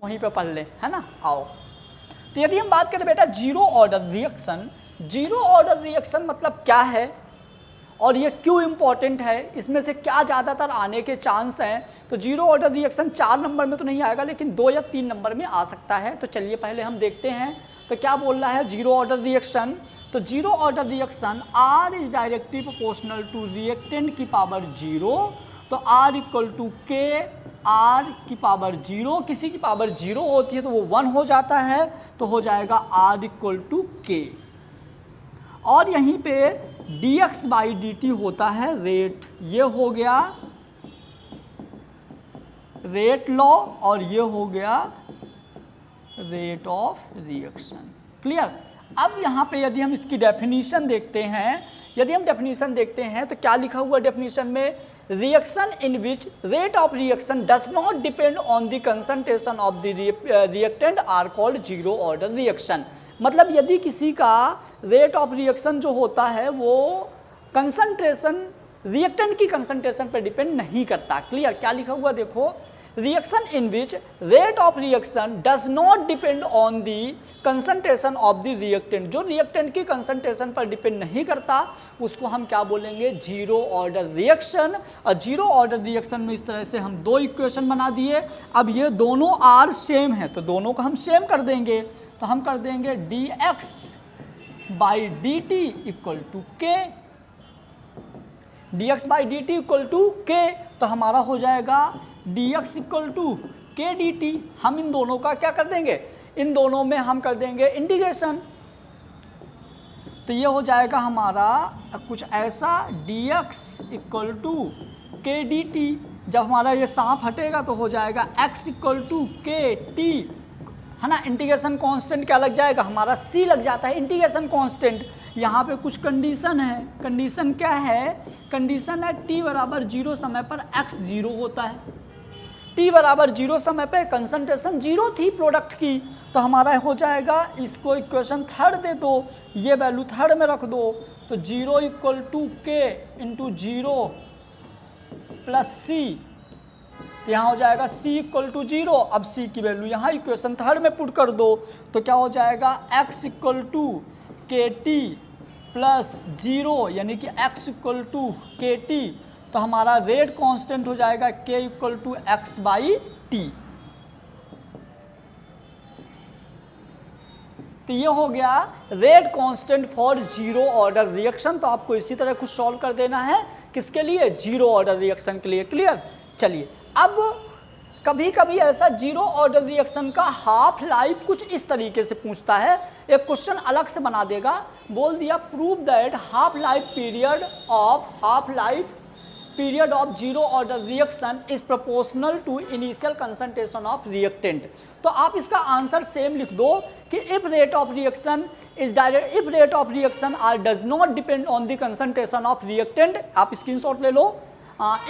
वहीं पे पढ़ ले, है ना। आओ, तो यदि हम बात करें बेटा zero order reaction, zero order reaction मतलब क्या है और ये क्यों इम्पॉर्टेंट है, इसमें से क्या ज़्यादातर आने के चांस हैं। तो जीरो ऑर्डर रिएक्शन 4 नंबर में तो नहीं आएगा, लेकिन 2 या 3 नंबर में आ सकता है। तो चलिए पहले हम देखते हैं तो क्या बोल रहा है जीरो ऑर्डर रिएक्शन। तो zero order reaction R is directly proportional to reactant की पावर 0। तो R equal to K, R की पावर 0, किसी की पावर 0 होती है तो वो 1 हो जाता है, तो हो जाएगा R इक्वल टू K। और यहीं पे dx बाई dt होता है रेट, ये हो गया रेट लॉ और ये हो गया रेट ऑफ रिएक्शन। क्लियर। अब यहाँ पे यदि हम इसकी डेफिनीशन देखते हैं, यदि हम डेफिनीशन देखते हैं तो क्या लिखा हुआ डेफिनीशन में, reaction in which rate of reaction does not depend on the concentration of the reactant are called zero order reaction. मतलब यदि किसी का रेट ऑफ रिएक्शन जो होता है वो कंसंट्रेशन, रिएक्टेंट की कंसंट्रेशन पर डिपेंड नहीं करता। क्लियर। क्या लिखा हुआ देखो, reaction in which rate of reaction does not depend on the concentration of the reactant, जो रिएक्टेंट की कंसंट्रेशन पर डिपेंड नहीं करता उसको हम क्या बोलेंगे, जीरो ऑर्डर रिएक्शन। और जीरो ऑर्डर रिएक्शन में इस तरह से हम 2 इक्वेशन बना दिए। अब ये दोनों आर सेम है तो दोनों को हम सेम कर देंगे, तो हम कर देंगे dx by D T equal to K, dx by D T equal to K. तो हमारा हो जाएगा dx equal to K D T. हम इन दोनों का क्या कर देंगे, इन दोनों में हम कर देंगे इंटीग्रेशन। तो ये हो जाएगा हमारा कुछ ऐसा dx equal to K D T. जब हमारा ये सांप हटेगा तो हो जाएगा x equal to K T, है ना। इंटीग्रेशन कांस्टेंट क्या लग जाएगा, हमारा c लग जाता है इंटीग्रेशन कांस्टेंट। यहाँ पे कुछ कंडीशन है, कंडीशन क्या है, कंडीशन है t बराबर 0 समय पर x 0 होता है। t बराबर 0 समय पे कंसंट्रेशन 0 थी प्रोडक्ट की, तो हमारा हो जाएगा, इसको इक्वेशन 3 दे दो, ये वैल्यू 3 में रख दो, तो 0 इक्वल टू के इंटू 0 प्लस सी। तो यहाँ हो जाएगा c इक्वल टू 0। अब c की वैल्यू यहाँ इक्वेशन 3 में पुट कर दो, तो क्या हो जाएगा x equal to K T plus 0, यानी कि x equal to K T. तो हमारा रेट कांस्टेंट हो जाएगा k equal to X by T. तो ये हो गया rate constant for zero order reaction. तो आपको इसी तरह कुछ सॉल्व कर देना है, किसके लिए, जीरो ऑर्डर रिएक्शन के लिए। क्लियर। चलिए, अब कभी कभी ऐसा जीरो ऑर्डर रिएक्शन का हाफ लाइफ कुछ इस तरीके से पूछता है, एक क्वेश्चन अलग से बना देगा। बोल दिया prove that half life period of zero order reaction is proportional to initial concentration of reactant. तो आप इसका आंसर सेम लिख दो कि if rate of reaction R does not depend on the concentration of reactant. आप screenshot ले लो।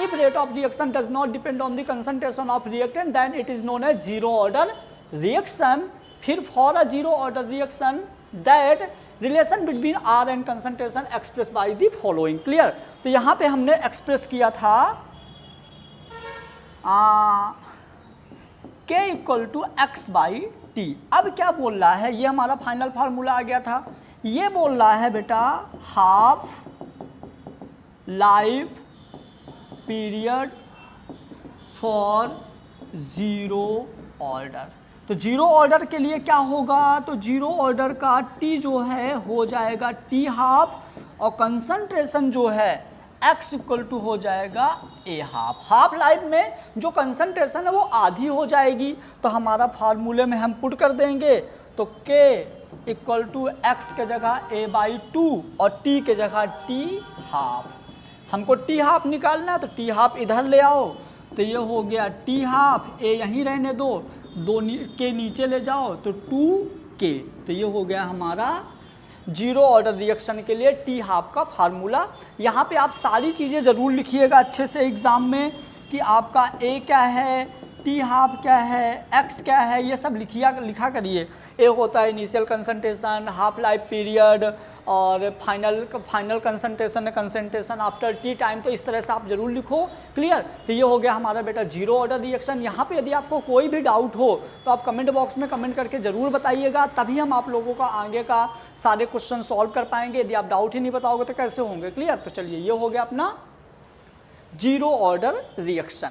If rate of reaction does not depend on the concentration of reactant, then it is known as zero order reaction. फिर for a zero order reaction, that relation between R and concentration expressed by the following. Clear? तो यहाँ पे हमने express किया था K equal to X by T. अब क्या बोल रहा है, ये हमारा फाइनल फार्मूला आ गया था। ये बोल रहा है बेटा half life period for zero order. तो जीरो ऑर्डर के लिए क्या होगा, तो जीरो ऑर्डर का t जो है हो जाएगा t हाफ और कंसंट्रेशन जो है x इक्वल टू हो जाएगा a हाफ। हाफ लाइफ में जो कंसंट्रेशन है वो आधी हो जाएगी, तो हमारा फार्मूले में हम पुट कर देंगे, तो k इक्वल टू एक्स के जगह a बाई 2 और t के जगह t हाफ। हमको टी हाफ निकालना है तो टी हाफ इधर ले आओ, तो ये हो गया टी हाफ, ए यहीं रहने दो, के नीचे ले जाओ तो 2k। तो ये हो गया हमारा जीरो ऑर्डर रिएक्शन के लिए टी हाफ का फार्मूला। यहाँ पे आप सारी चीज़ें ज़रूर लिखिएगा अच्छे से एग्ज़ाम में कि आपका ए क्या है, टी हाफ क्या है, एक्स क्या है, ये सब लिखा करिए। एक होता है initial concentration, half life period और final concentration after T time. तो इस तरह से आप जरूर लिखो। क्लियर। तो ये हो गया हमारा बेटा जीरो ऑर्डर रिएक्शन। यहाँ पे यदि आपको कोई भी डाउट हो तो आप कमेंट बॉक्स में कमेंट करके ज़रूर बताइएगा, तभी हम आप लोगों का आगे का सारे क्वेश्चन सॉल्व कर पाएंगे। यदि आप डाउट ही नहीं बताओगे तो कैसे होंगे। क्लियर। तो चलिए ये हो गया अपना जीरो ऑर्डर रिएक्शन।